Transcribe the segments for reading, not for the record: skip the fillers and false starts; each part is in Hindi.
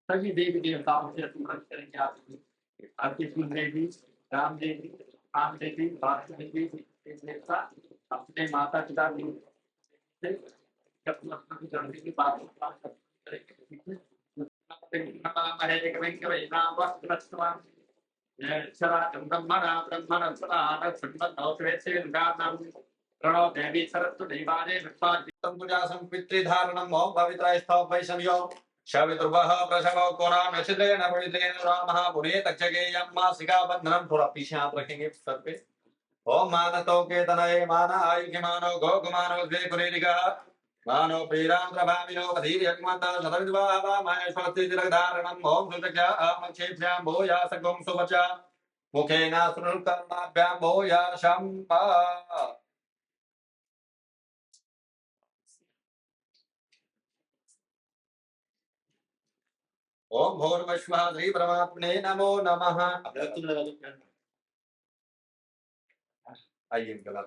सभी देवी देवताओं से स्मरण करेंगे आपकी कुल देवी, राम देवी, राम देवी, भारत देवी, देवता अपने माता पिता से जब करने की बात करेंगे। प्रणव देवी सरस्वती देवाने पितृधारणम ओम पवित्रस्थौ वैष्णव्यो शवितुर्वः प्रसवो कोणाम यशिलेन पवित्रेण रामः पुणे तक्षके यम्मा सिका बंधनम। थोड़ा पीछे हाथ रखेंगे सर पे। ओम मानतो के तनये मान आयुष्यमानो गोकुमानो द्वे कुरेरिका मानो प्रीराम प्रभाविनो बधीर यज्ञमंत शतविद्वाहा महेश्वरति तिलकधारणम ओम सुतजा अमक्षेभ्यां भूया सगुं सुवचा मुखेन सुरकर्णाभ्यां भूया शम्पा। ओम भूर्भुवस्सुः श्री परमात्मने नमो नमः। आइए गला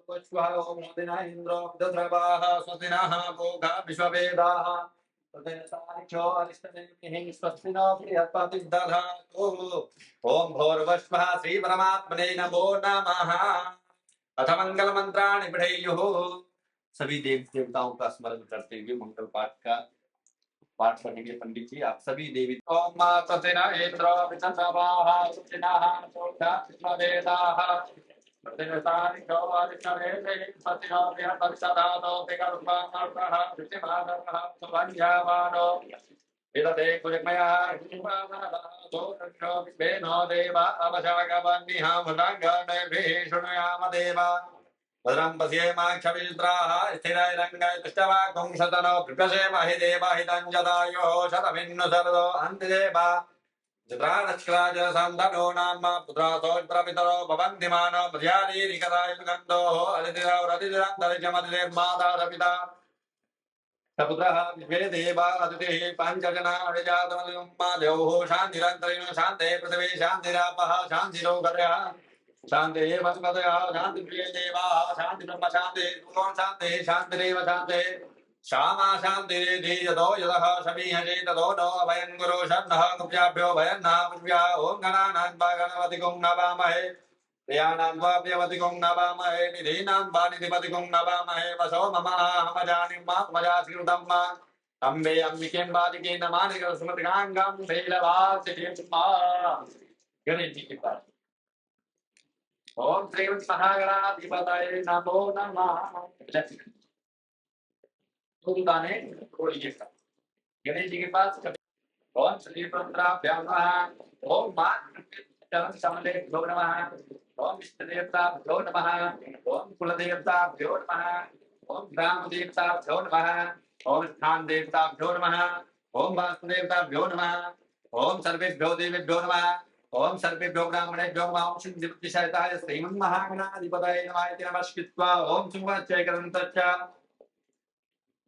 ओम मोदिना इंद्रो दद्रवाः स्वस्तिनः भोगा विश्ववेदाः ओम भूर्भुवस्सुः श्री परमात्मने नमो नमः। अथ मंगल मंत्राणि पठेयुः। सभी देव देवताओं का स्मरण करते हुए मंगल पाठ का पाठ पढ़ेंगे पंडित जी। आप सभी देवी ओम मातसिना इंद्रो विचंद्रवाः सुचिनाः सोधा विश्ववेदाः प्रतिनतानि चौवारिशवेदे सतिनो विहतर्षदानो विगर्भामर्षः विचिमानः सुवन्यावानो विदते कुजमया हिमानदासो विष्णो देवा अवशागवन्निहा मुदाङ्गणैर्भिः शृणुयाम देवा भद्रं पश्येमाक्षवित्राः स्थिरैरङ्गै तुष्टवाकुं शतनो पिपसेमहि देवहितं जदायुः शतमिन्नु शरदो अन्तिदेवा चित्रानश्क्राजसन्धनो नाम पुत्रासोऽप्रपितरो भवन्ति मानो मध्यारीरिकरायुगन्धोः अदितिरवरदितिरन्तरिजमतिर्माता पिता सपुत्रः विश्वे देवा अदितिः पञ्चजना अभिजातमनुमा द्यौः शान्तिरन्तरिण शान्ते पृथिवी शान्तिरापः शान्तिरोगरः शान्ति वसुमतयः शान्तिप्रिये देवाः शान्ति ब्रह्म शान्ति शान्ति शान्तिरेव शान्ति श्यामा शान्तिरेधि यतो यतः शमीहजे ततो नो अभयं गुरु शन्नः गुप्याभ्यो भयन्नः पुष्प्या ॐ गणानान्वा गणपतिगुं नवामहे प्रियाणां वा प्रियवतिगुं नवामहे निधीनां वा निधिपतिगुं नवामहे वसो मम अहमजानिं मा मजास्कृतं मा अम्बे अम्बिकें बालिके नमानि स्मृतिकाङ्गं शैलवासिनीं मा। गणेश जी के पास ओम श्री महागणाधिपतये नमो नमः। तो गाने बोलिएगा गणेश जी के पास। ओम श्री रुद्राभ्यां नमः। ओम मां चरण कमलेभ्यो नमः। ओम इष्ट देवताभ्यो नमः। ओम कुल देवताभ्यो नमः। ओम ग्राम देवताभ्यो नमः। ओम स्थान देवताभ्यो नमः। ओम वास्तु देवताभ्यो नमः। ओम सर्वेभ्यो देवेभ्यो नमः। ओम सर्वेभ्यो ब्राह्मणेभ्यो नमः। ओम सिद्धिसहिताय श्रीमन्महागणाधिपतये नमः इति नमस्कृत्वा ओम शुभच्चैकदन्तश्च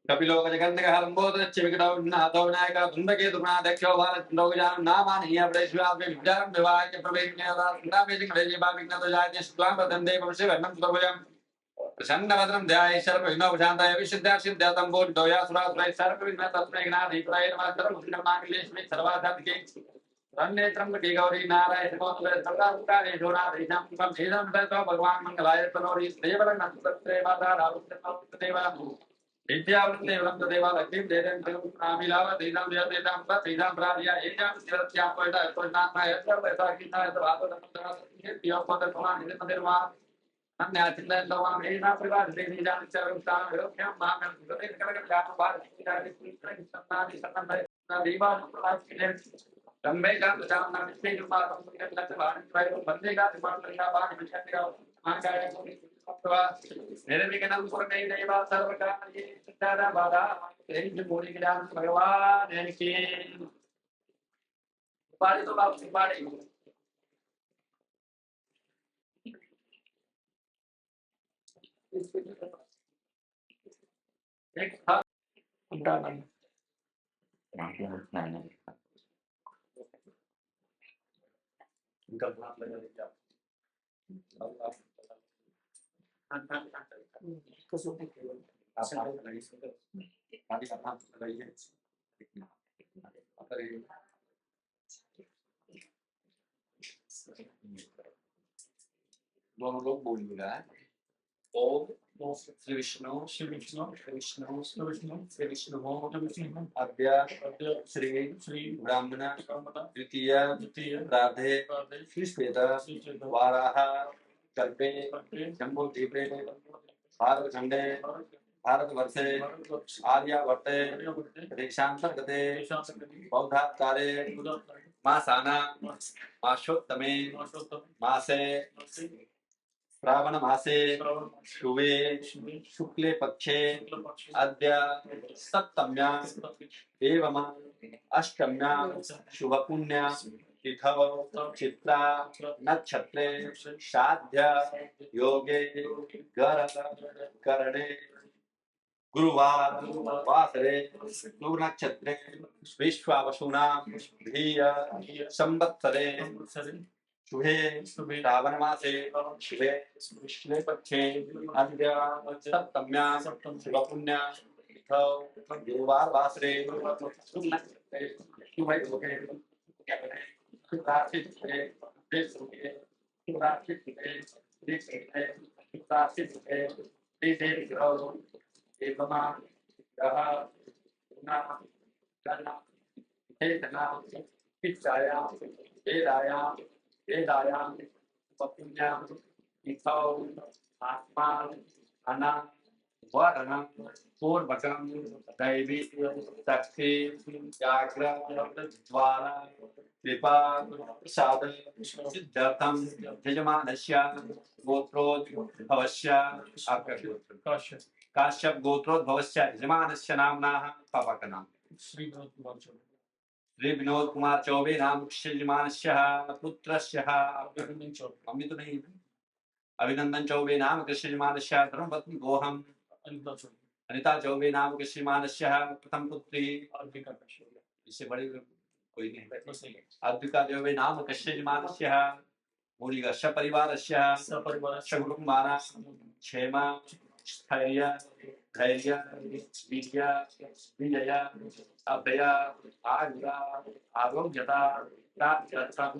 कपिलो गजगन्धकः लम्बोदरश्च विकटौ नाथौ नायकः धुण्डकेतुर्नाध्यक्षो भारतन्दौजानं नामानि अपरेष्वापि विद्यारं विवाहाय प्रवेशनेता सुरामेजिकरेजिबाविघ्नतजायते शुक्लां वदन्ते भविष्यवर्णं सुतभुजम् प्रसन्नवदनं ध्याये सर्वविघ्नोपशान्ताय विशुद्धासिद्ध्यातं बोधितोया सुरासुरैः सर्वविघ्नतस्मैघ्नाधिपतये नमः सर्वविघ्नमाङ्गल्ये सर्वार्थसाधिके रण्ये त्र्यम्बके गौरी नारायण नमोस्तुते सर्वकार्ये शोणाधीशां त्वं शेषं दत्त्वा भगवान् मङ्गलाय तनोरि देवलं नमस्ते माता रावुदेवा विद्यावृत्ते वृंद देवा लक्ष्मी देदं आमिलाव देदां देदां देदां प्रादिया एजां सिरत्यां पयदा पयदां एतर ऐसा किना तो आतो नमः दियो पद समान नित निर्मा अन्य चिंतन लवा मेना परिवार देवी जान चरम स्थान रोक्यम मामन गते करक जात बार चिंतादि संतादि संतन देवा प्रकाश के लंबे का जान ना विश्व रूपा संकट लक्ष्य बाण त्रय बंदे का दिमाग लगा बाण विषय का महाकाय अथवा मेरे विघ्नं पुरमे देवा सर्वकार्ये सिद्धारा बाधा तेज मोरी ज्ञान भगवान की उपाधि तो बाप उपाधि एक था उनका नाम उनका नाम लगा दिया कसो आप नहीं सुनते आदि का नाम लगाइए दोनों लोग बोलिएगा। ओम श्री विष्णु श्री विष्णु श्री विष्णु श्री विष्णु श्री विष्णु अद्य श्री श्री ब्राह्मण द्वितीय राधे श्री श्वेत वाराह कल्पे जम्बूद्वीपे भारतखंडे भारतवर्षे आर्यावर्ते देशांतर्गते बौद्धावतारे मासाना मासोत्तमे मासे श्रावण मासे शुभे शुक्ले पक्षे अद्य सप्तम्या एवं अष्टम्या शुभ पुण्य तिथौ चित्रा नक्षत्रे श्राद्ध योगे गर करणे गुरुवार वासरे नक्षत्रे विश्वावसुना धीय संवत्सरे शुभे श्रावण मासे शुभे कृष्णे पक्षे अद्य सप्तम्या शुभ पुण्य तिथौ गुरुवार वासरे शुभे योगे आत्मा अना वरणं पूर्वकं दैवी शक्ति जागृत द्वारा कृपा प्रसाद सिद्ध्यर्थं यजमानस्य गोत्रोद्भवस्य काश्यप गोत्रोद्भवस्य यजमानस्य नाम्नः पापक नाम श्री विनोद कुमार चौबे नाम यजमानस्य पुत्रस्य मम्मी तो नहीं अभिनंदन चौबे नाम कृष्णमानस्य धर्मपत्नी गोहम अनिता चौबे नाम कृष्णमानस्य प्रथम पुत्री इससे बड़ी कोई नहीं अद्विका चौबे नाम कृष्णमानस्य मूलिकस्य परिवारस्य सकुटुम्बानां क्षेम स्थैर्य धैर्य वीर्य विजय अभय आयुरा आरोग्यता प्राप्त्यर्थं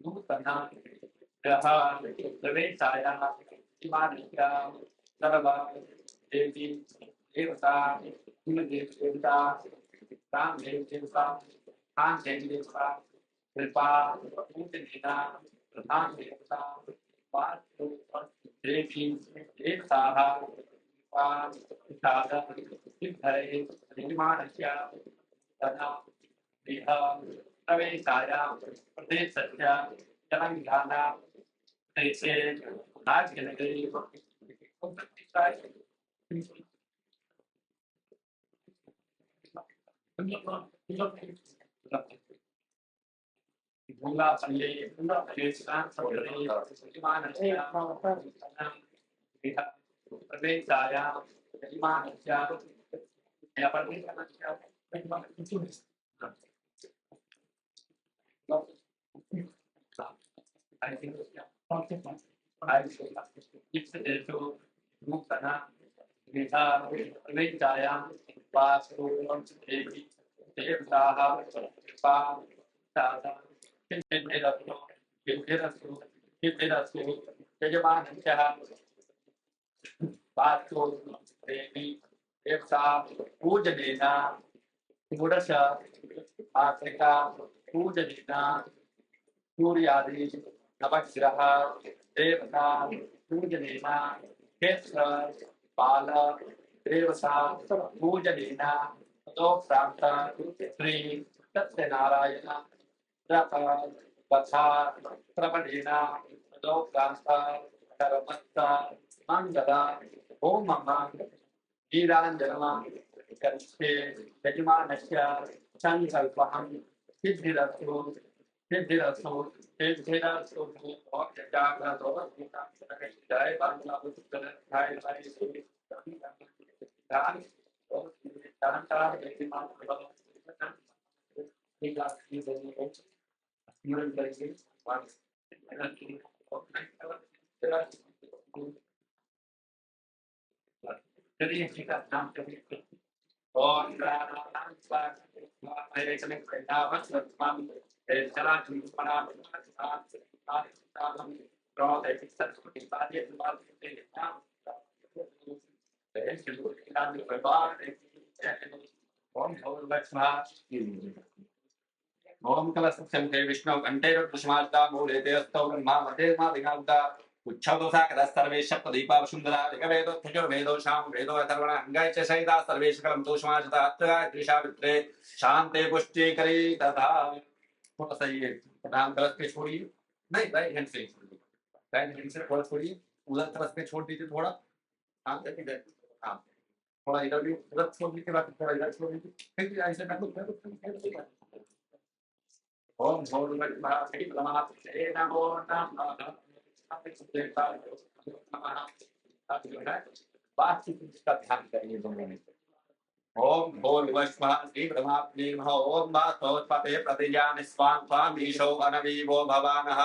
नूतना ग्रह प्रवेशाय हिमालय सर्व देवी देवता देवता राम देवता खान देवता कृपा पूजनीना प्रधान देवता वास्तु देवी देवताः कृपा साधन सिद्धये हिमालय तथा प्रवेशाय प्रदेशस्य तेलंगाना देशे भाग्यनगरी भूंगापल्ली प्रवेशाय देवी देवता पूजनेना षोडश आत्मिका पूजनेना सूर्यादि नवग्रह देवता पूजनेना क्षेत्र बाल देवता पूजनेना तदोक्तांत श्री सत्यनारायण कथा श्रवणेना तदोक्तांत धर्मस्थ मंगल ओम वीरांजनमा करिष्ये यजमानस्य संकल्पहं सिद्धिरस्तु सिद्धिरस्तु सिद्धिरस्तु ओम जागृतो जय बांग्ला पुत्र जय हरि दान और दानता यजमान भव निगाह की देने स्मरण करेंगे और चलिए ठीक है नाम चलिए और चला ओम कलशं ते विष्णु कंठे रुद्रमार्ता मूलेते अस्तौ ब्रह्मा मते मा विनाउता उच्छौदोषा कदा सर्वे सप्तदीपा वसुंधरा ऋग्वेदो यजुर्वेदो साम वेदो अथर्वण अंगाय च सहिता सर्वेश कलम दोषमाचता अत्रा त्रिषा वित्रे शांते पुष्टि करी तथा थोड़ा सा ये प्रधान कलश पे छोड़िए नहीं राइट हैंड से छोड़िए राइट हैंड से थोड़ा छोड़िए उधर कलश पे छोड़ दीजिए थोड़ा हाँ इधर हाँ थोड़ा इधर भी उधर छोड़ दीजिए बाकी थोड़ा इधर छोड़ दीजिए फिर ऐसे कर दो ओम भोर्भुवस्सुः परमात्मने नमो नमः बातचीत का ध्यान करिए दोनों में ओम भोर्भुवस्सुः परमात्मने नमः ओम मातोत्पते प्रतिजान स्वां स्वां ईशो अनवीवो भवानः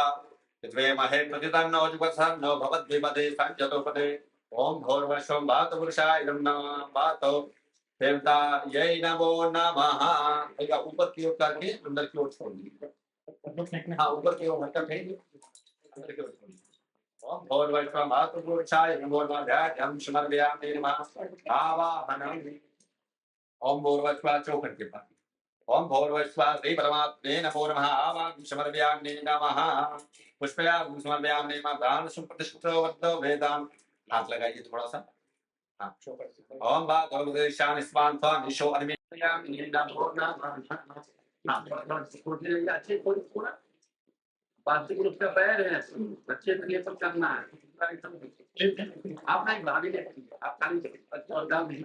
द्वे महे प्रतितन्नो जुगसन्नो भवद्विपदे संजतोपदे ओम भोर्भुवस्सुः भातपुरुषाय नमः भातो देवता यही नमो नमः भैया ऊपर की ओर करके अंदर की ओर छोड़ दीजिए हाँ ऊपर की ओर हटक है अंदर की ओर छोड़ दीजिए ओम भोर्भुवस्सुः भातपुरुषाय नमो नमः हम समर्पयामि नमः आवाहनम् ओम भोर्भुवस्सुः चौखट के पास ओम भोर्भुवस्सुः श्री परमात्मने नमो नमः आवाहनं समर्पयामि नमः पुष्पयामि समर्पयामि नमः दान सुप्रतिष्ठितो वर्तो वेदान हाथ लगाइए थोड़ा सा ओम बा गौरदेशान स्वांता निशो अनिमियाम निंदा भोना अच्छे कोई पूरा बात ग्रुप का पैर है बच्चे के लिए सब करना है आप नहीं भाभी ले आप खाली और काम नहीं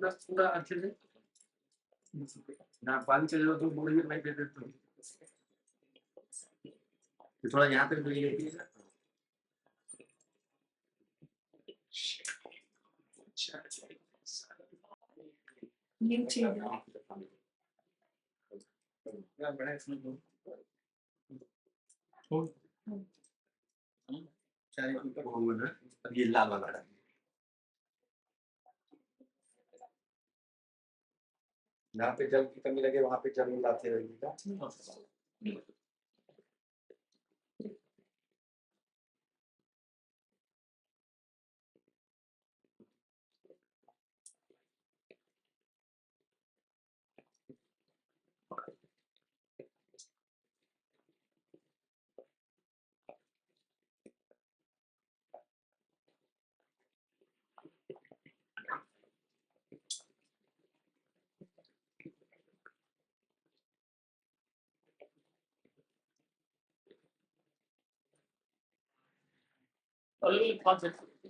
बस पूरा अच्छे से ना पानी से जो तुम बोलिए मैं दे देता हूँ थोड़ा यहाँ पे भी लेती है ये चीज बड़ा इसमें चाय वो ना ये लाल वाला जहाँ पे जल की कमी लगे वहाँ पे जल लाते रहिएगा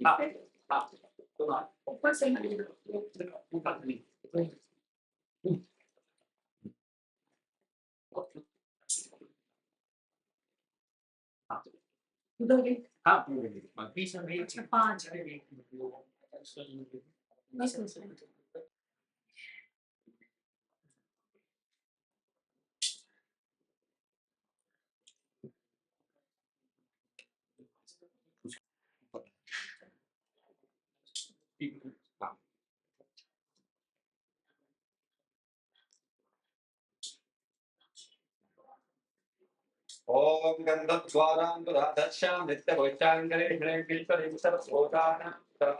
हाँ हाँ ऊपर से हाँ पाँच ओम गंधद्वारां दुराधर्षां नित्यभोजाङ्गले ह्रीं सर्वभूतानां नमः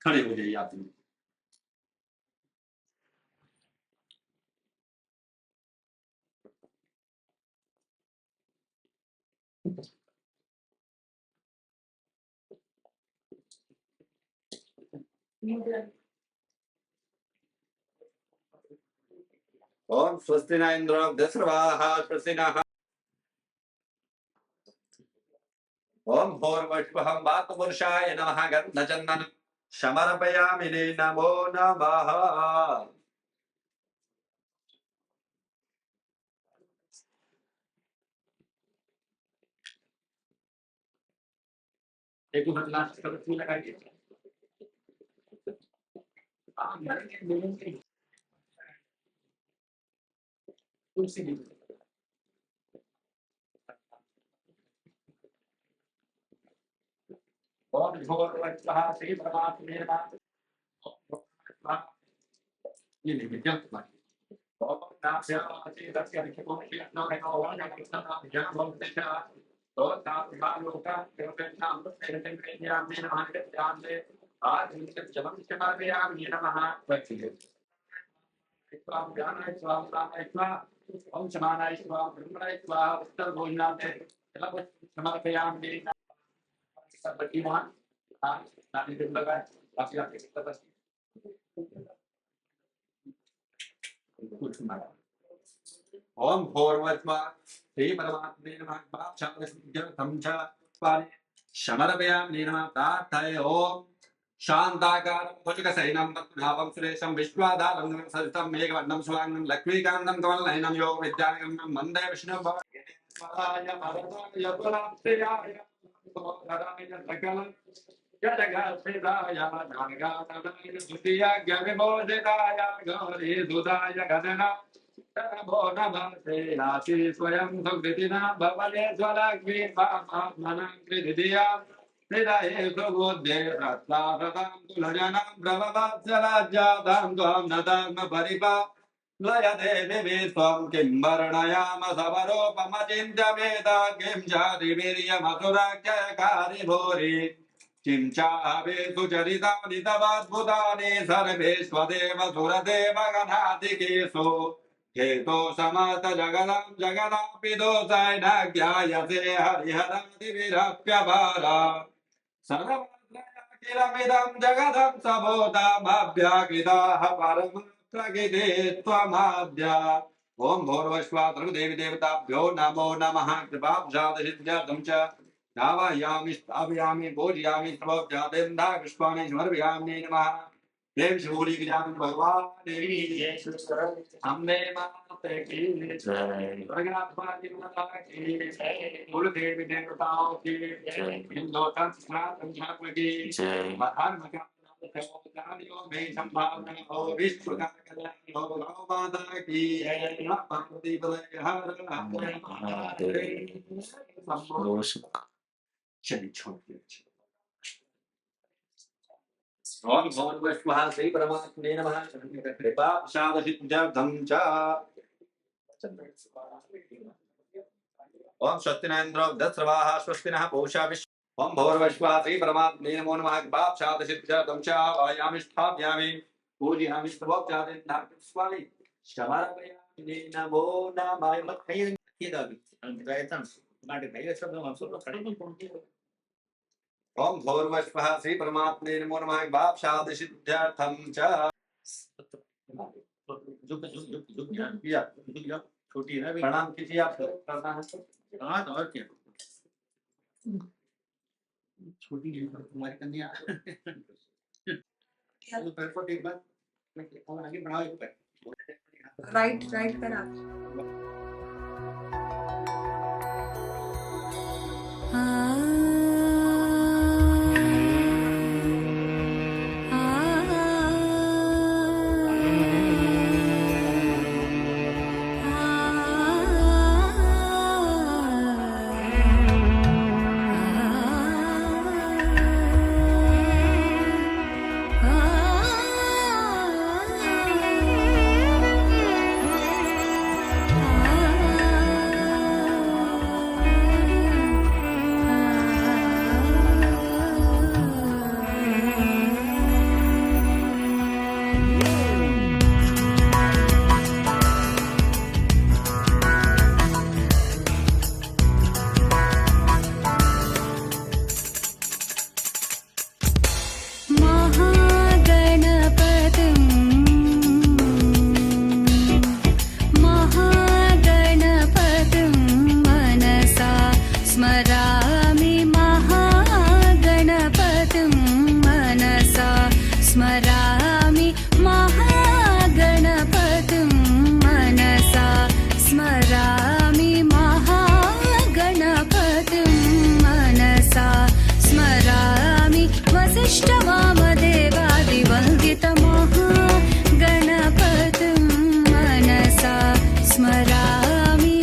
खड़े हो जाइए आप ओम स्वस्ति न इंद्रो दस्रवाः स्वस्ति नः ओम भोर्वश्वहं वातपुरुषाय नमः गन्धचन्दनं समर्पयामि नमो नमः। एक बार लास्ट कर लगाइए। तुलसी ओम भोर्वश्वः श्री परमात्मे नमः। ये नहीं क्या ओम नास्याति तस्य विष्णुः नमो नमः जन्मोत्तिष्ठ तो तात्कालोका देवतानां तेजस्यामि नमः तेजस्यामि आज जपं समापयामि नमः वच्चे स्वाम ज्ञानाय स्वाम रामाय स्वाम ओम समानाय स्वाम ब्रह्मणाय स्वाम उत्तर भोजनाते जलम समर्पयामि सर्वजीवान नानी दिन लगा काफी आगे तक ओम भोर्वस्वः श्री परमात्मे नमः पापशान्तिसिद्ध्यर्थं च पाणि समर्पयामि नमः प्रार्थये ओम शान्ताकारं भुजगशयनं पद्मनाभं सुरेशं विश्वाधारं सरितं मेघवर्णं शुभांगं लक्ष्मीकान्तं कमलनयनं योग विद्यागम्यं वन्दे विष्णुभवाय वरदाय पुराप्तयाय धराय सकलं जगत्प्रियाय नागातनाय द्वितीयाज्ञ विमोचिताय गौरी सुधाय गणना नमो नमस्ते नासि स्वयं सुकृतिना भवनेश्वरग्नि महात्मनाकृतिया हृदये सुबुद्धे रत्नारतां तुलजनां ब्रह्मवत्सराज्यादां त्वां नतां परिपा लयते दिवि त्वं किं वर्णयाम समरोपमचिन्त्यमेता किं चातिवीर्यमसुराख्यकारी भूरि किं चावे सुचरितानि तवाद्भुतानि सर्वेष्वदेव सुरदेव गणाधिकेषु हेतो समर्थ जगदां जगदापितो सायणाज्ञायसे हरिहरादिविरप्यभारा सर्वत्रयाखिलमिदं जगदं सबोधामभ्याकृताः परमप्रकृते त्वमाद्या ओम भोर्वश्वा देवी देवताभ्यो नमो नमः कृपाब्जादसिद्ध्यर्थं च धावयामि स्थापयामि पूजयामि सर्वव्यादेन्दा पुष्पाणि समर्पयामि नमः देव शिवोली की जान भगवान देवी अम्बे माते की जय प्रज्ञात्माति माता की जय कुल देवी देवताओं की जय हिंदू संस्कृत की जय महान मकान देवताओं में संभावना हो विश्व का कल्याण हो गौ माता की जय पार्वती बलय हर चलिए छोड़िए ओम भोर्वश्वः श्री परमात्मे नमः कृपाप्रसादसिद्ध्यर्थं च ओम स्वस्तिनेन्द्रो दस्रवाः स्वस्तिनः पूषा विश्व ओम भोर्वश्वः श्री परमात्मे नमो नमः कृपाप्रसादसिद्ध्यर्थं च वायामि स्थापयामि पूजयामि सर्वोपचारेण समर्पयामि नमो नमः मत कहीं ओम भोर्वश्वः श्री परमात्मे नमो नमः भावशादिसिद्ध्यर्थं च छोटी है प्रणाम कीजिए आप करना है हाँ और क्या छोटी तुम्हारी कन्या आगे बढ़ाओ एक पैर राइट कर आप स्मरामि महागणपतिं मनसा स्मरामि महागणपतिं मनसा स्मरामि वसिष्ठवामदेवादिवन्दितमहागणपतिं मनसा स्मरामि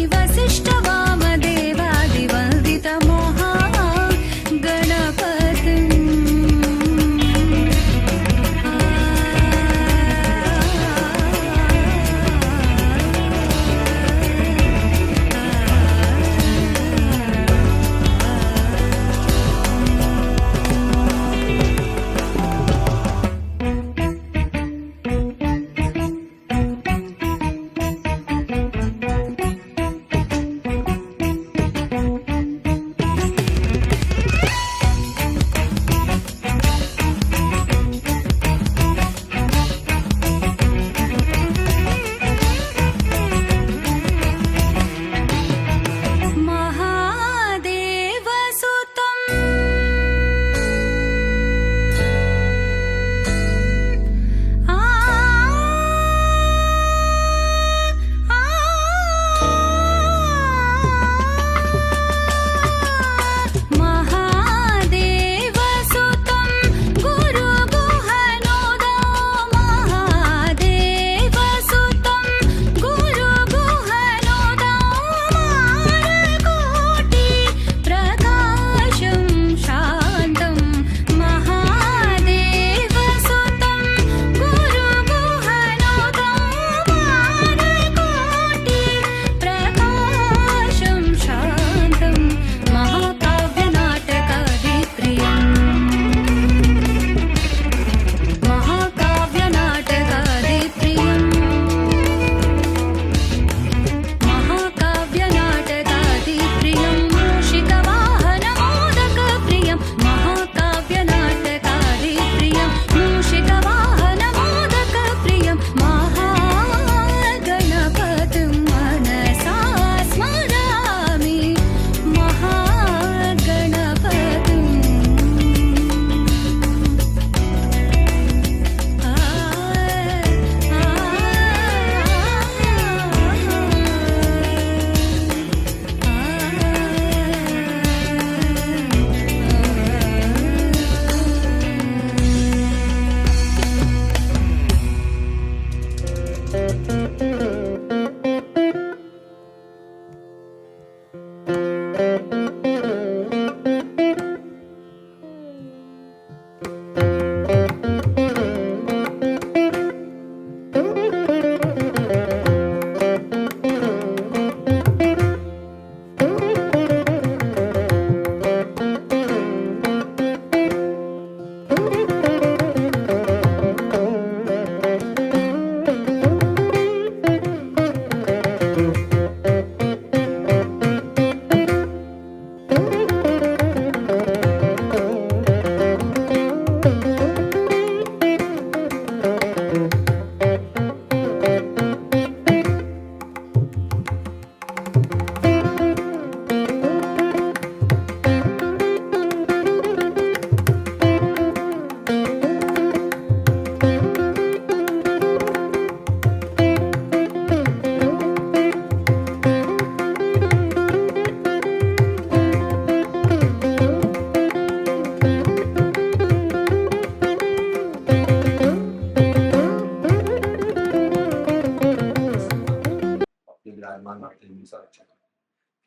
विराजमान होते हैं संरक्षण।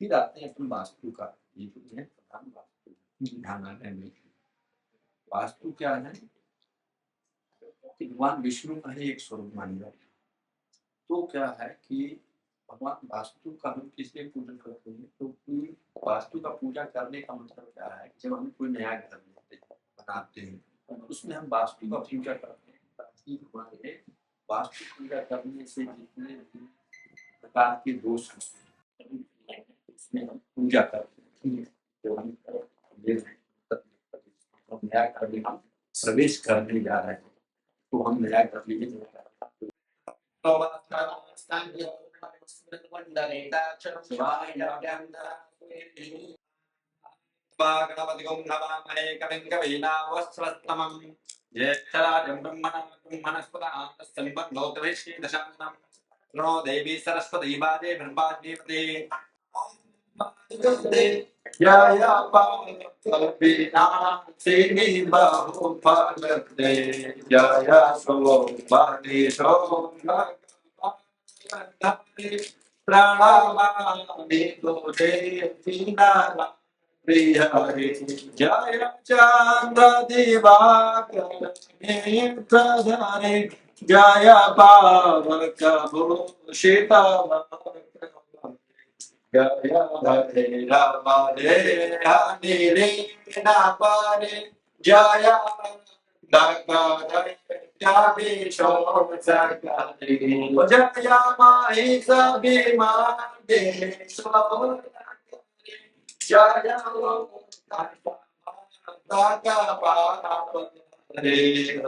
फिर आते हैं अपन वास्तु का, ये जो है प्रधान वास्तु ध्यान आने में। वास्तु क्या है कि भगवान विष्णु का ही एक स्वरूप मान लो। तो क्या है कि भगवान वास्तु का हम किसलिए पूजन करते हैं, क्योंकि वास्तु का पूजा करने का मतलब क्या है, जब हम कोई नया घर बनाते हैं तो उसमें हम वास्तु का पूजा करते हैं ताकि हमारे वास्तु पूजा करने से जितने भी प्रकार के दोष इसमें हम पूजा करते हैं। तो हम नया घर में हम प्रवेश करने जा रहे हैं, तो हम नया घर लिए गणपतिं नमामहे कविं कवीनावस्त्रस्तमं ज्येष्ठराजं ब्रह्मणस्पदान्तस्सम्बन्धोतवेश्येदशाननं प्रणो देवी सरस्वती वाजे ब्रह्माजीवते जया पालवीना सिनी बहुफलते जया शोभानिशो प्रणमामि तुझे दीनानाथ प्रिय हरि जय चंद्र दिवाकर नेत्रधारी जय पावक भूषित जय हरे राम हरे नापरे जय जय माही सभी माते जय रे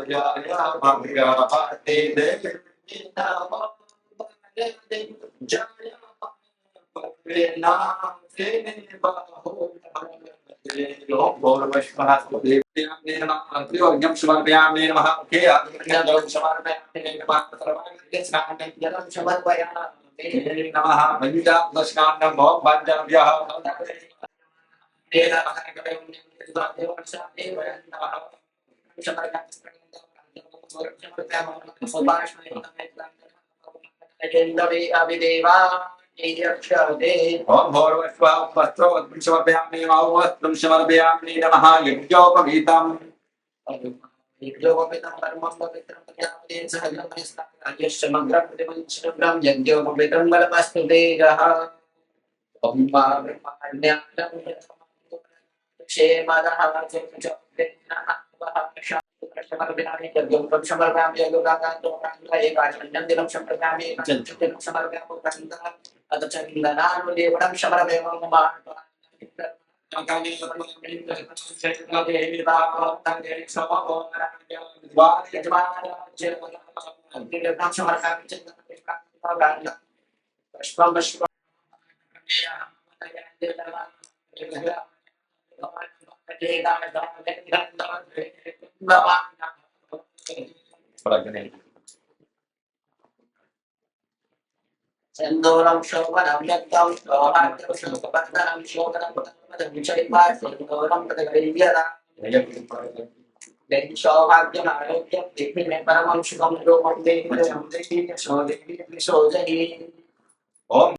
जय भंगा पाते दे जय नाम से बहु समर्पयामि नमः के जलं समर्पयामि नमः जलं समर्पयामि नमः पंचादशकाण्डं भवं पंचभ्यः अभिदेवा ओम भोर्वस्वः वस्त्रं समर्पयामि वस्त्रं समर्पयामि नमः यज्ञोपवीतम् यज्ञोपवीतं परमं पवित्रं प्रजापतिं सहगणमस्तकार्यश्चमग्रं प्रतिपञ्चनं यज्ञोपवीतं बलमस्तु तेजः ओम ब्रह्मण्यां क्षेमदः चक्षुषेणः समर्पयामि यज्ञोपवीतं समर्पयामि यज्ञोपवीतं एकादशं समर्पयामि चतुर्थं समर्पयामि अतचन्दनानुदेवनं समर्पयामि Sendoram Shopanam Yakam, Soham Shopanam Shopanam Vichaypa, Sendoram Padagariya, then Shohagyam Arogyam, Tippin Paramam Shukam Romam Devi, Sodhi, Om.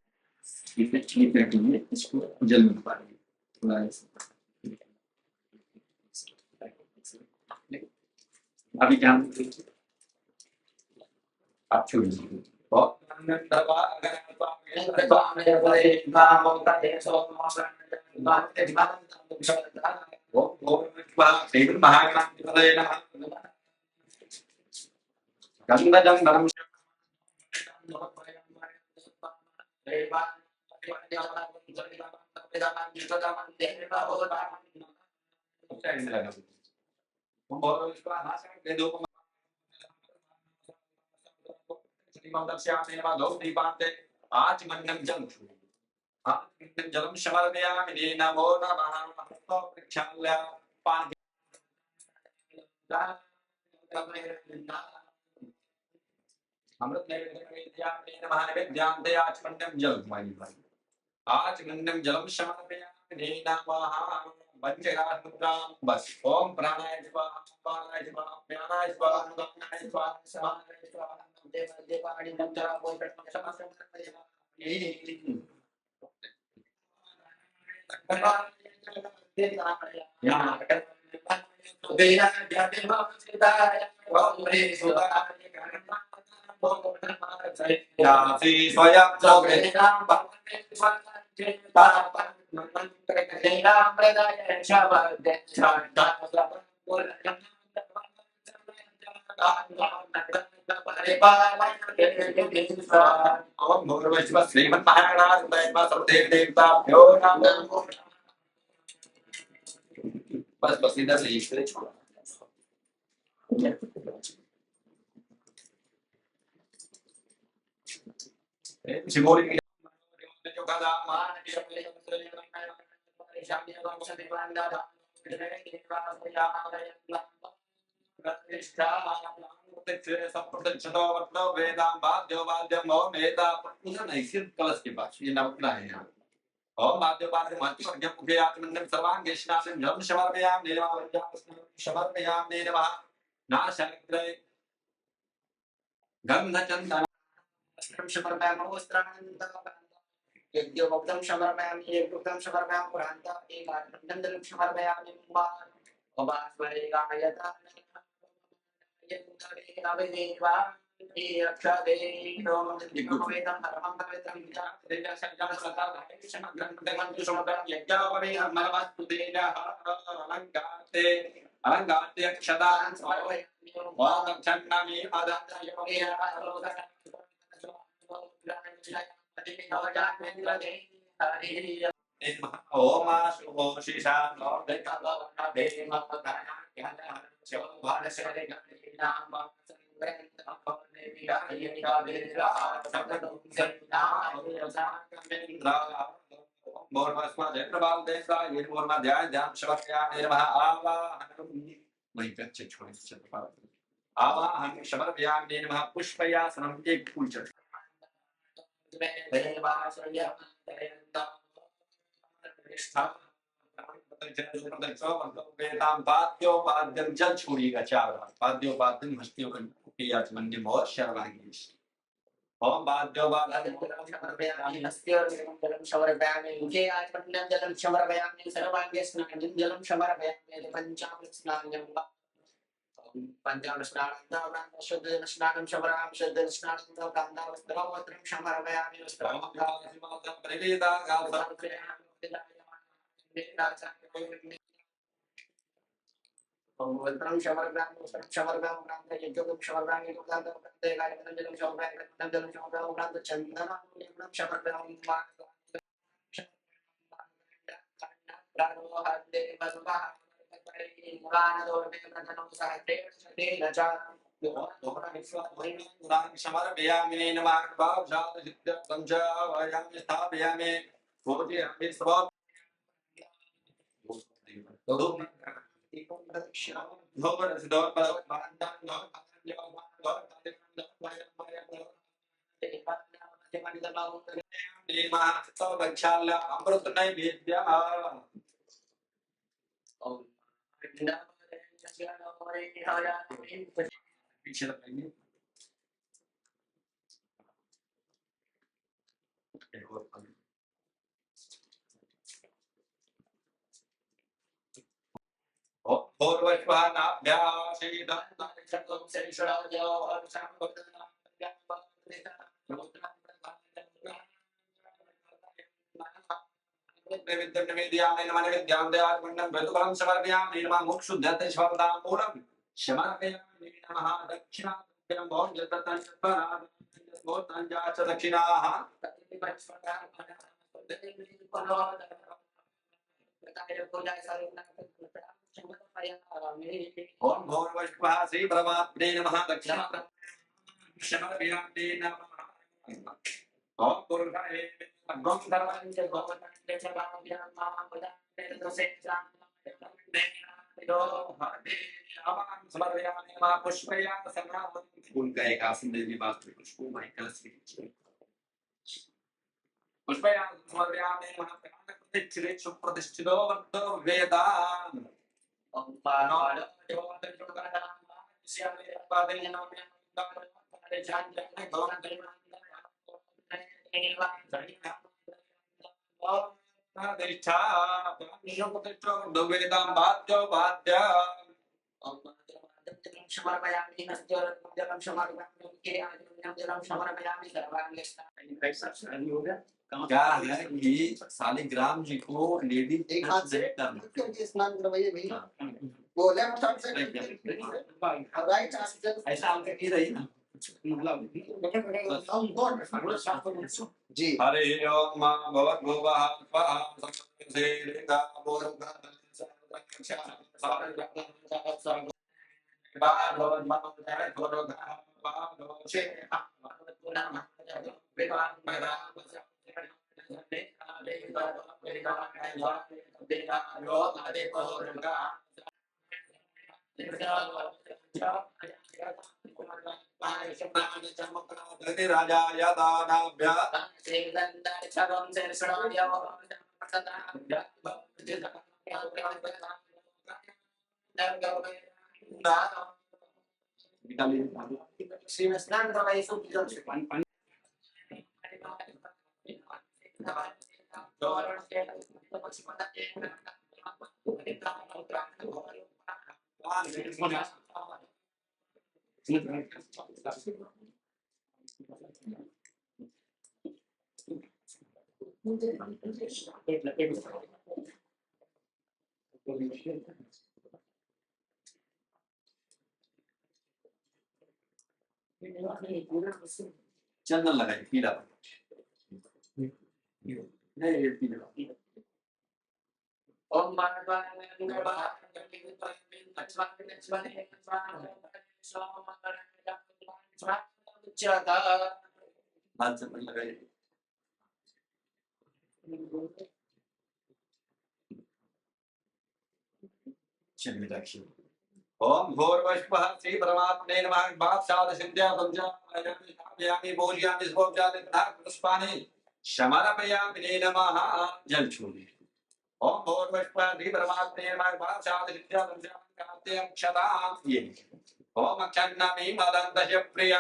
अभी क्या आप छोड़ दीजिए बहुत आज मन्नम जल जलम समर्पयामि नमो नमः प्रक्षाल्य पान अमृत नैवेद्यामि नमः नैवेद्यान्ते आज मन्नम जल आज मन्नम जलम समर्पयामि नमः पंचगात मुद्रा बस ओम प्राणाय स्वाहा पानाय स्वाहा ज्ञानाय स्वाहा अनुदानाय स्वाहा समानाय स्वाहा देवाणि मंत्रा पोषण बस बस इधर से इस तरह छोड़ा सिंबॉलिक जो कदा मान प्रतिष्ठा सप्रतिष्ठितो वर्तो वेदां वाद्यो वाद्यं ओम एता पूरा नहीं सिर्फ कलश के पास ये नमकना है यहाँ ओम वाद्यो वाद्यं महत्व यज्ञ मुखे आत्मन्नं सर्वांगे स्नानं जल समर्पयामि निर्वाणं समर्पयामि नमः नाशक्रे गन्धचन्दन समर्पयामि वस्त्राणं यज्ञोक्तं समर्पयामि यज्ञोक्तं समर्पयामि पुरान्त एकादशं समर्पयामि ओबास्मरे गायता यन्तरे अविदेवा अक्षरे वेदं धर्मं पवित्रं तेज सज्जन सदा समग्रं समग्रं यज्ञोपवे मलमस्तु तेजः अलङ्काते अलङ्काते अक्षदान् समर्पयामि ओम छन्नामि अदन्तयोगे ओम शुभो शीशान आवाहन समर्पयामि नमः पुष्पयासनम् एक फूल चढ़ वाद्योपाद्यम जल छोड़िएगा 4 बार वाद्योपाद्यम हस्तियों मंदिर और शर्वांगी ओम वाद्योपाद्यम जलम समर्पयामि मुखे आचमनीयं जलम समर्पयामि सर्वांगे स्नानं जलम समर्पयामि पंचामृत स्नानं पंचामृत स्नानं शुद्ध स्नानं समर्पयामि शुद्ध स्नानं वस्त्रं समर्पयामि वस्त्रं परिवेदा वस्त्रं समर्पयामि यज्ञोपं समर्पयामि जलं समर्पयामि चन्दनं समर्पयामि समर्पयामि नमः पंचावयामि स्थापयामि पूजयामि सर्व अमृत नैवेद्य पीछे लगाएंगे ओम भोर्वश्वः श्री परमात्मने नमः दक्षिणा समर्पयामि नमः ओम दुर्गाये अग्गम धर्मञ्च भवतञ्च समर्पयामि नमः पुष्पयासना फूल का एक आसन दे दी वास्तु पुष्पों में कलश पुष्पयासना समर्पयामि नमः प्रतिष्ठितो सुप्रतिष्ठितो वर्तो वेदान् ओम पाद क्या है कि शालिग्राम जी को लेडी एक हाथ से करके स्नान करवाइए भैया वो लेफ्ट साइड से राइट साइड से ऐसा हमने की रही ना जी हरे ओम भगवद्भुवः स्वाहा समसेरेका बोधगा राजा यादानाभ्या स्नान करवाइए सब जल से चंदन लगाए पीला नहीं पीला ओम लाल चंदन लगाए चलिए देखिए ओम भूर्भुवः श्री परमात्मने नमः बादशाह सिद्ध्या पंचायामि भोजयामि स्वोपचारे तथा पुष्पाणि समर्पयामि नमः जल छोड़िए ओम भूर्भुवः श्री परमात्मने नमः बादशाह सिद्ध्या पंचायामि क्षतां ये ओम अक्षन्नामि मदन्तस्य प्रिया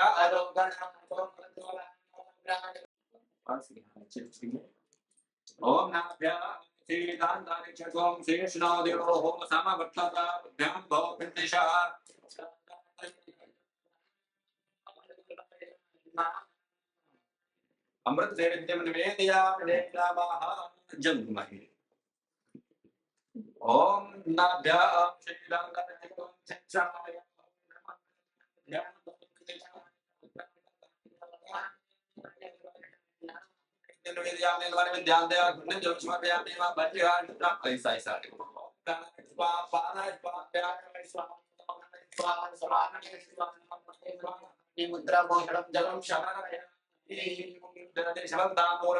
ओम नाभ्या श्रीदान्तानि चकों शेषनादेवो होम समवर्तता भ्यां भव पिण्डिशा अमृत सेवित्यं निवेदयामि नेत्रावाह जन्महि ओम नाभ्या श्रीदान्तानि चकों शेषनादेवो निवेदयामि निवारयामि ध्यान दया गुण जो समर्पयामि वा भज्यान ऐसा ऐसा मुद्रा मोहरम जलम शमर्पयामि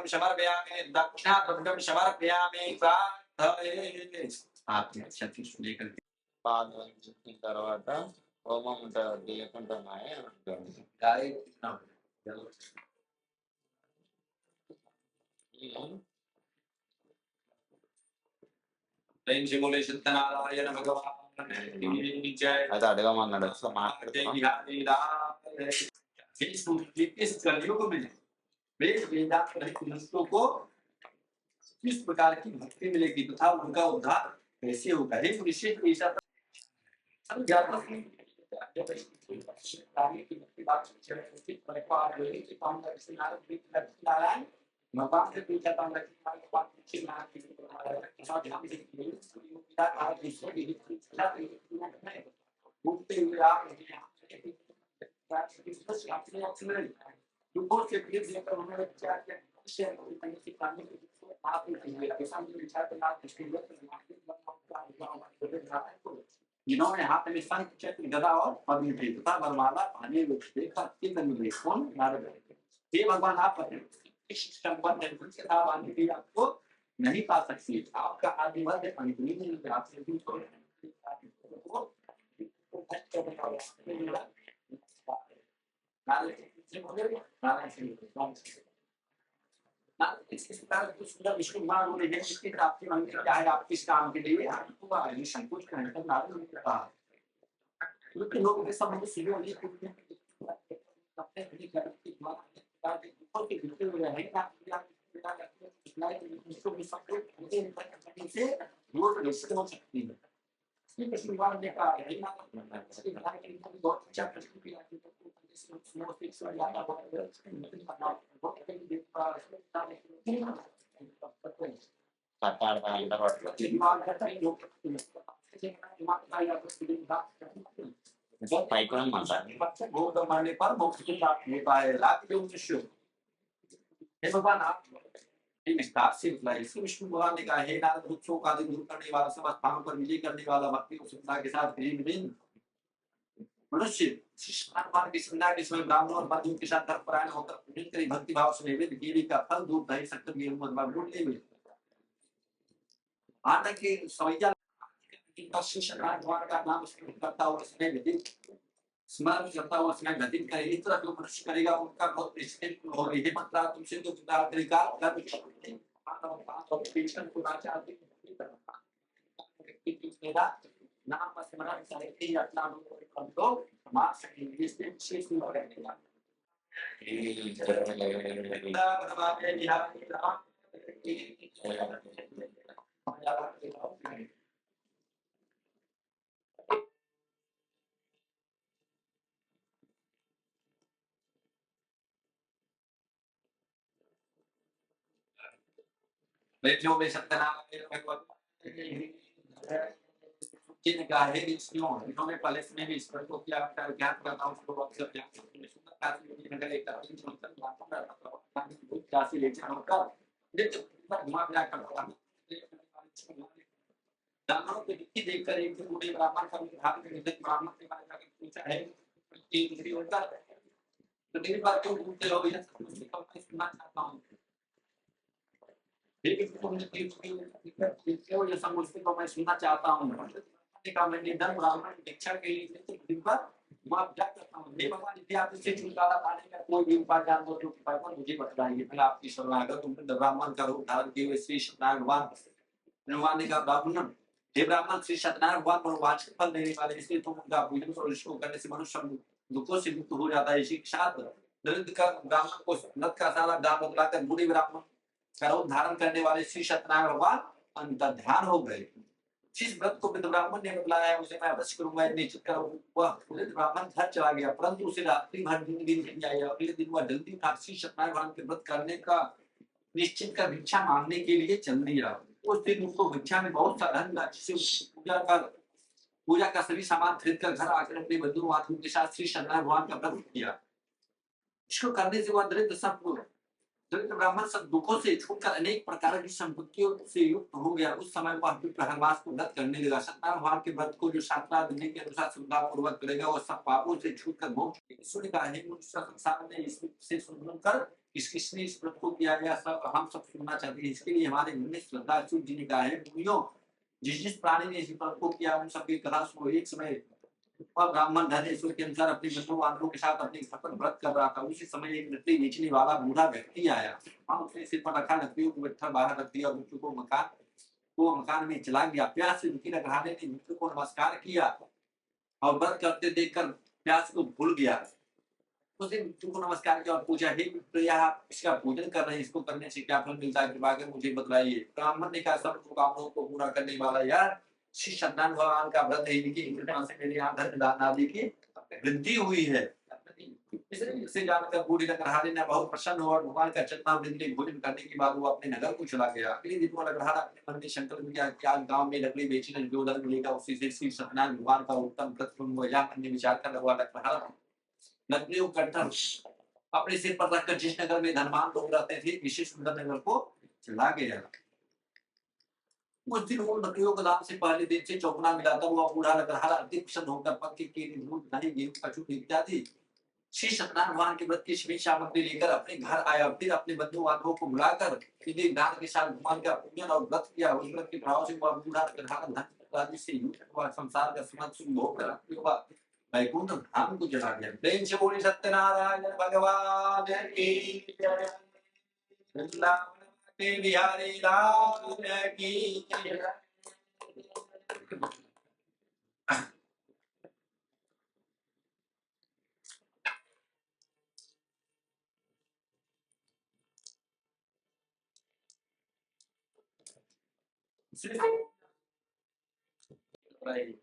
समर्पयामि दक्षिणाद्रव्यं समर्पयामि प्रार्थये आपने शक्ति लेकर పాదవంచిన తర్వాత హోమం చేయకుంటున్నాయి गाय Then simulation Narayana Bhagavan Jai అది అడగమన్నాడు సో మాట్లాడుతున్నాం इस कलयुग में वेद वेदांत रहित मनुष्यों को किस प्रकार की भक्ति मिलेगी तथा उनका उद्धार कैसे होगा हे निश्चित ऐसा भगवान से पूछा था जिन्होंने हाथ में शंख चक्र गदा और पद्म थे तथा वरमाला पाने हुए देखा तीन मिले कौन नारद हे भगवान आप संबंध है उनसे आप आदि भी आपको नहीं पा सकती आपका आदिवत है अंतरी नहीं आपसे भी विष्णु भगवान बोले हैं इसकी प्राप्ति मांगे क्या है आप किस काम के लिए आपको आगे संकोच करने का नारद ने कहा क्योंकि लोग के सब मुझे सीधे नहीं पूछते अपने अपनी करती बात के बिल्कुल हो रहा है इसको भी सब लोग से वो रिश्ते हो सकती है ये किसी बार ने कहा है ना इसके बारे में बहुत अच्छा प्रश्न किया कि स्मॉल फिक्स और याद आ रहा है बहुत कई देर पर కట్టాడతా పైకి మాట్లాడాలి गोद मारने पर मोक्ष की प्राप्ति होता है लाख के उद्देश्य हे भगवान आप विस्तार से बताइए इसी विष्णु भगवान ने कहा हे नारद दुखों का दूर करने वाला सब स्थानों पर विजय करने वाला भक्ति और श्रद्धा के साथ प्रेम में मनुष्य शिष्टाचार की श्रद्धा के समय ब्राह्मण और बंधुओं के साथ धर्मपरायण होकर मिलकर भक्ति भाव से निवेदित कीवी का फल दूध दही शक्कर की मधुमा लूट ले हुए आटा की सवैया शिष्टाचार द्वारा का नाम स्मरण करता और स्नेह विधि स्मरण करता हुआ समय व्यतीत करे। इस तरह जो मनुष्य करेगा उनका बहुत निश्चित हो। यही मतलब तुमसे तो तरीका कर नाम स्मरण करके अपना हम लोग मार सकेंगे। इसलिए विशेष नहीं करेगा। जो भी सत्यनारायण जिनका है इन्होंने पहले में भी ईश्वर को किया ज्ञान करना उसको अक्सर ब्राह्मणों को दुखी देखकर एक दिन बूढ़े ब्राह्मण का उद्धार करने ब्राह्मण के बारे में पूछा है कि होता है तो मेरी बात क्यों पूछते हो? यह सुनना चाहता हूँ। ये समझते को मैं सुनना चाहता हूँ। मैं निधन ब्राह्मण दीक्षा के लिए दिन पर माफ करता हूँ। हे भगवान, यदि आप इससे छुटकारा पाने का कोई भी उपाय जान दो जो उपाय पर मुझे बताइए। मैं आपकी शरणागत हूँ। ब्राह्मण का रूप धारण किए हुए श्री सत्यनारायण भगवान ने कहा, ब्राह्मण हे ब्राह्मण, श्री सत्यनारायण भगवान मनोवांछित फल देने वाले, इसलिए तुम उनका पूजन और इसको करने से मनुष्य दुखों से मुक्त हो जाता है। इसी के साथ दरिद्र का ब्राह्मण को नद का सारा दान बतलाकर बूढ़े ब्राह्मण का रूप धारण करने वाले श्री सत्यनारायण भगवान अंतर ध्यान हो गए। जिस व्रत को वृद्ध ब्राह्मण ने बतलाया है उसे मैं अवश्य करूंगा। निश्चित कर वह वृद्ध ब्राह्मण घर चला गया, परंतु उसे रात्रि भर नींद नहीं आई। अगले दिन वह जल्दी उठा श्री सत्यनारायण भगवान के व्रत करने का निश्चित कर भिक्षा मांगने के लिए चल दिया। उस दिन उसको भिक्षा में बहुत सा धन मिला, जिससे पूजा का सभी सामान खरीद कर घर आकर अपने बंधु बांधवों के साथ श्री सत्यनारायण भगवान का व्रत किया। इसको करने से वह दरिद्र ब्राह्मण सब दुखों से छूटकर अनेक प्रकार की संपत्तियों से युक्त हो गया। उस समय वह प्रहरवास को व्रत करने लगा। सत्यनारायण भगवान के व्रत को जो शास्त्र विधि के अनुसार श्रद्धा पूर्वक करेगा वह सब पापों से छूटकर मोक्ष। ईश्वर ने कहा, हे मनुष्य, संसार में इससे सुनकर किसने इस व्रत को किया गया सब हम सब सुनना चाहते हैं। इसके लिए हमारे मन में श्रद्धा सूर्य जी ने कहा है, मुनियों, जिस प्राणी ने इस व्रत को किया उन सबकी कथा सुनो। एक समय वह ब्राह्मण धनेश्वर के अनुसार अपने बंधु बांधवों के साथ अपने घर पर व्रत कर रहा था। उसी समय एक लकड़ी बेचने वाला बूढ़ा व्यक्ति आया। हम उसने सिर पर रखा लकड़ियों को बैठा बाहर रख दिया। मृत्यु को मकान में चला गया। प्यास से दुखी रखने ने मृत्यु को नमस्कार किया और व्रत करते देखकर प्यास को भूल गया। उसने मृत्यु को नमस्कार किया और पूछा, हे प्रिया, आप इसका पूजन कर रहे हैं, इसको करने से क्या फल मिलता है, कृपा कर मुझे बतलाइए। ब्राह्मण ने कहा, सब कामनाओं को पूरा करने वाला यार श्री सत्यनारायण भगवान का व्रत है, इनकी कृपा से मेरे यहाँ धन दान आदि की वृद्धि हुई है। इसे जानकर बूढ़ी लकड़हारे ने बहुत प्रसन्न हुआ और भगवान का चरणामृत भोजन करने के बाद वो अपने नगर को चला गया। अगले दिन वो लकड़हारा अपने मन में संकल्प किया कि आज गांव में लकड़ी बेचने जो धन मिलेगा उसी से श्री सत्यनारायण भगवान का उत्तम व्रत करने विचार कर लगा। लकड़हारा लकड़ियों कट्टर अपने सिर पर रखकर जिस नगर में धनवान लोग रहते थे विशेष सुंदर नगर को चला गया। उस दिन वो लकड़ियों के दाम से पहले दिन से चौगुना मिलाता हुआ बूढ़ा लकड़हारा अति प्रसन्न होकर पक्के केले दूध दही गेहूं कचौड़ी इत्यादि श्री सत्यनारायण भगवान के व्रत की सभी सामग्री लेकर अपने घर आया। फिर अपने बंधु बांधवों को बुलाकर दान के साथ भगवान का पूजन और व्रत किया। उस व्रत के प्रभाव से वह बूढ़ा लकड़हारा धन आदि से युक्त हुआ, संसार का समस्त सुख भोग वैकुंठ धाम को चला गया। प्रेम से बोले सत्यनारायण भगवान की जय। बिहारी लाल की जय।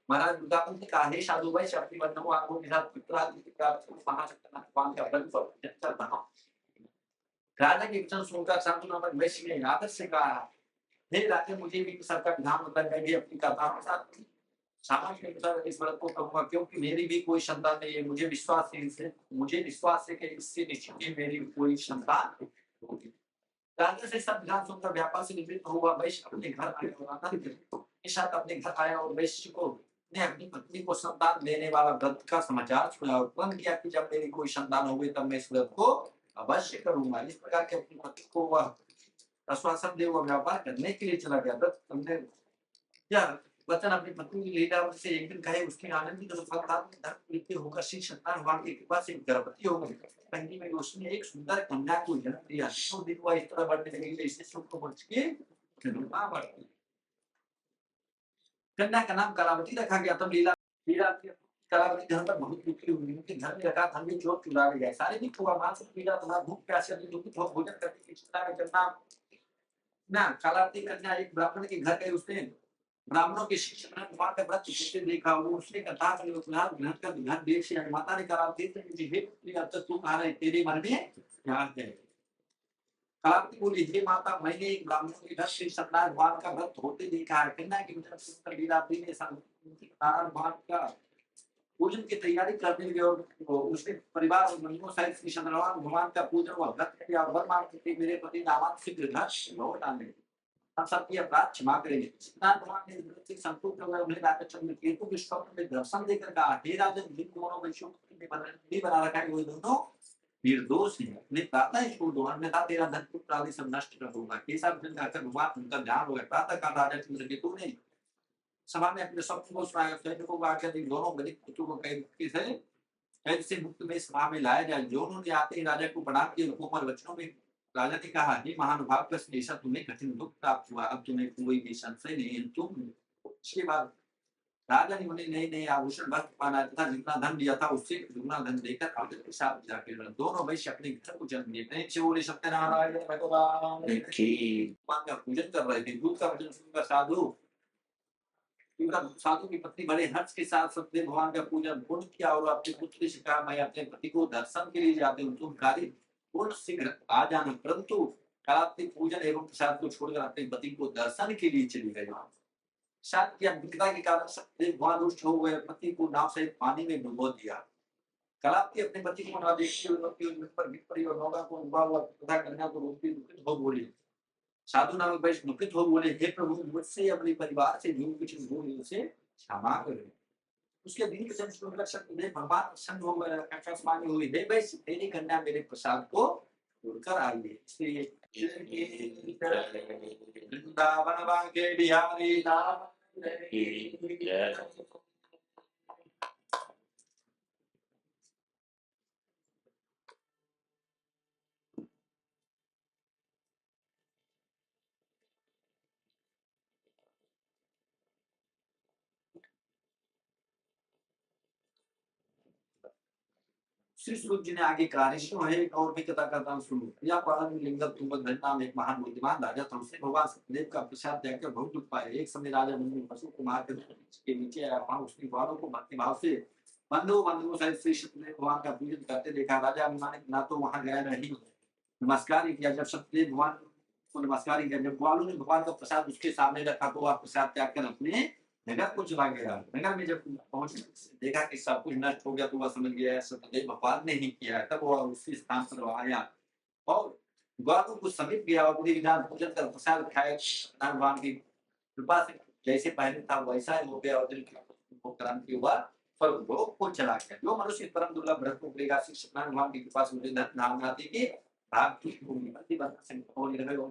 महाराज दुर्गापन ने कहा, हे साधु भाई, अपनी बंधुओं आंखों के साथ महासत्यनारायण का व्रत करता हूं। राजा के वचन सुनकर शांतु नामक वैश्य ने आदर से कहा, हे राजा, मुझे भी सबका विधान बदल मैं भी अपनी कथाओं के साथ समाज के अनुसार इस व्रत को करूंगा, क्योंकि मेरी भी कोई संतान नहीं है। मुझे विश्वास है कि इससे निश्चित ही मेरी कोई संतान होगी। राजा से सब विधान सुनकर व्यापार से निवृत्त हुआ वैश्य अपने घर आया और वैश्य को ने अपनी पत्नी को संतान देने वाला व्रत का समाचार सुना और प्रण किया कि जब मेरी कोई संतान होगी तब मैं इस व्रत को अवश्य करूंगा। इस प्रकार के अपनी पत्नी को वह आश्वासन दे वह व्यापार करने के लिए चला गया। व्रत वचन अपनी पत्नी लीलावती से एक दिन कहे, उसके आनंद की फलदार में धर्म लिप्त होकर श्री सत्यनारायण भगवान की कृपा से गर्भवती हो गई। पहली में उसने एक सुंदर कन्या को जन्म दिया। तो दिन वह इस तरह बढ़ने लगी, इससे सुख को बच के कृपा बढ़ती। कन्या का नाम कलावती रखा गया। तब लीलावती कलावती घर पर बहुत दुखी हुई। उनके घर में रखा धन में चोर चुरा ले गए। सारे दिन हुआ मां से लीला तुम्हारा भूख प्यासे दुखित हो भोजन करने की चिंता में करना ना। कलावती कन्या एक ब्राह्मण के घर गई। उसने ब्राह्मणों के शिक्षण भगवान का व्रत कैसे देखा। वो उसने कथा कर घर का घर देश से माता ने कलावती से मुझे हे पुत्री, अब तक तू कहां रहे, तेरे मन में ध्यान है। कलावती बोली, हे माता, मैंने एक ब्राह्मण के घर श्री सत्यनारायण भगवान का व्रत होते देखा है। कन्या की वजह से लीलावती ने सत्यनारायण भगवान का पूजन की तैयारी करने लगे और उसने परिवार और बंधुओं सहित श्री सत्यनारायण भगवान का पूजन व व्रत किया और वर मांगते थे, मेरे पति नामान शीघ्र घर लौट आने। हम सबकी अपराध क्षमा करेंगे। सत्यनारायण भगवान ने व्रत से संतुष्ट होकर उन्हें राजा चंद्रकेतु के स्वप्न में दर्शन देकर कहा, हे राजन, जिन दोनों वैश्यों ने बना रखा है वो दोनों निर्दोष है। उन्हें प्रातः ही छोड़ दो, अन्यथा तेरा धन पुत्र आदि सब नष्ट कर दूंगा। केसा भजन गाकर भगवान उनका ध्यान हो गया। प्रातः काल राजा चंद्रकेतु ने सभा में अपने स्वप्न को सुनाया। सैनिकों को आज्ञा दी, दोनों गरीब पुत्रों को कैद से मुक्त में सभा में लाया जाए। दोनों ने आते ही राजा को प्रणाम किया। कोमल वचनों में राजा ने कहा, हे महानुभाव, कृष्ण जैसा तुम्हें कठिन दुख प्राप्त हुआ, अब तुम्हें कोई भी संशय नहीं है। तुम इसके बाद राजा ने उन्हें नए नए आभूषण वस्त्र पहनाया तथा जितना धन दिया था उससे दुगना धन देकर अपने के साथ जाकर दोनों वैश्य अपने घर को जन्म दिए। बोले सत्यनारायण भगवान का पूजन कर रहे थे। दूध का वचन सुनकर साधु की पत्नी बड़े हर्ष के साथ सत्यदेव भगवान का पूजन पूर्ण किया और अपने पुत्र से कहा, मैं अपने पति को दर्शन के लिए जाती हूँ, तुम कार्य पूर्ण शीघ्र आ जाना। परंतु कलावती पूजन एवं प्रसाद को छोड़कर अपने पति को दर्शन के लिए चली गई। साथ की अभिज्ञता के कारण सत्यदेव भगवान रुष्ट हो गए, पति को नाव सहित पानी में डुबो दिया। कलावती अपने पति को ना देखते हुए पर गिर पड़ी और नौका को डूबा हुआ तथा कन्या को रोकती दुखित हो बोली। साधु नामक वैश्य दुखित हो बोले, हे प्रभु, मुझसे अपने परिवार से जो कुछ भूल उसे क्षमा करें। उसके दिन वचन सुनकर सत्यदेव भगवान प्रसन्न हो गए, आकाशवाणी हुई, हे वैश्य, तेरी कन्या मेरे प्रसाद को उड़कर आई है। इसलिए वृंदावन वाके बिहारी नाम श्री सूत जी ने आगे कहा, ऋषियों है एक और भी कथा करता हूँ, सुनो। या पालन लिंगम तुम्बक नाम एक महान बुद्धिमान राजा था। उसने भगवान सत्यदेव का प्रसाद देखकर बहुत दुख पाया। एक समय राजा ने पशु को मारकर के नीचे आया। वहां उसने ग्वालों को भक्ति भाव से बंधुओं सहित श्री सत्यदेव भगवान का पूजन करते देखा। राजा अनुमानित ना तो वहां गया नहीं नमस्कार किया। जब सत्यदेव भगवान को नमस्कार किया, जब ग्वालों ने भगवान का प्रसाद उसके सामने रखा तो वह प्रसाद त्याग कर अपने नगर को चला गया। नगर में जब पहुंच देखा कि सब कुछ नष्ट हो गया तो वह समझ गया सत्यदेव भगवान ने ही किया। तब वह उसी स्थान पर आया और ग्वालों को समीप गया और पूरी विधान पूजन कर प्रसाद खाया। भगवान की कृपा से जैसे पहले था वैसा ही हो गया और दिल को क्रांति हुआ पर भोग को चला गया। जो मनुष्य परम दुर्लभ व्रत को करेगा, श्री सत्यनारायण भगवान की कृपा से मुझे धन धाम आती की भाग की हो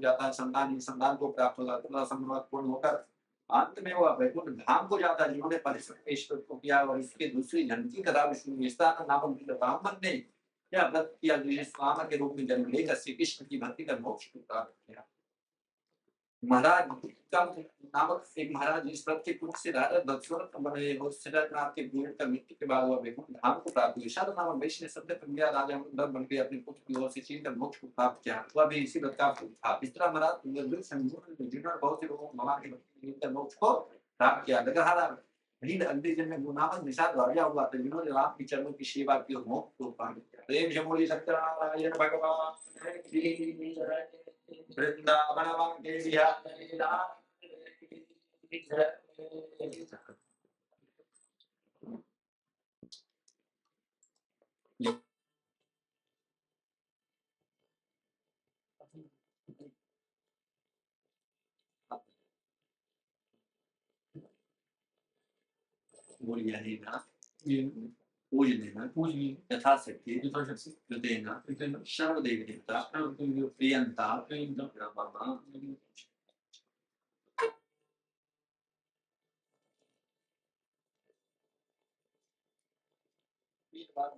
जाता है। संतान को प्राप्त होगा, संभव पूर्ण होकर अंत में वो वैकुंठ धाम को जाता है। जिन्होंने परिश्रम ईश्वर को किया और इसके दूसरी जन्म की कथा विष्णु विस्तार नामक ब्राह्मण ने यह व्रत किया, जिसे स्वामी के रूप में जन्म लेकर श्री कृष्ण की भक्ति कर मोक्ष को प्राप्त किया। महाराज नामक एक महाराज इस व्रत के पुण्य से राजा दक्षिण बने और सिद्धनाथ के जीवन का मृत्यु के बाद वह वैकुंठ धाम को प्राप्त हुई। शारद नामक वैश्य ने सत्य प्रज्ञा राजा बन के अपने पुत्र की ओर से छीनकर मोक्ष को प्राप्त किया। वह भी इसी व्रत का फल था। इस तरह महाराज जिन्होंने बहुत से लोगों भगवान की भक्ति कर मोक्ष को प्राप्त किया। लगहरा भीड़ अगले जन्म में गुनामक निषाद राजा हुआ था, जिन्होंने राम की चरणों की सेवा की और मोक्ष को प्राप्त किया। प्रेम से बोलिए सत्यनारायण भगवान की जय। वृंदावन वाके बिहारी नाम की जय। बोलिए हरि नाम पूजनीय यथाशक्ति कृतेन सर्वदेवता प्रियंता बाद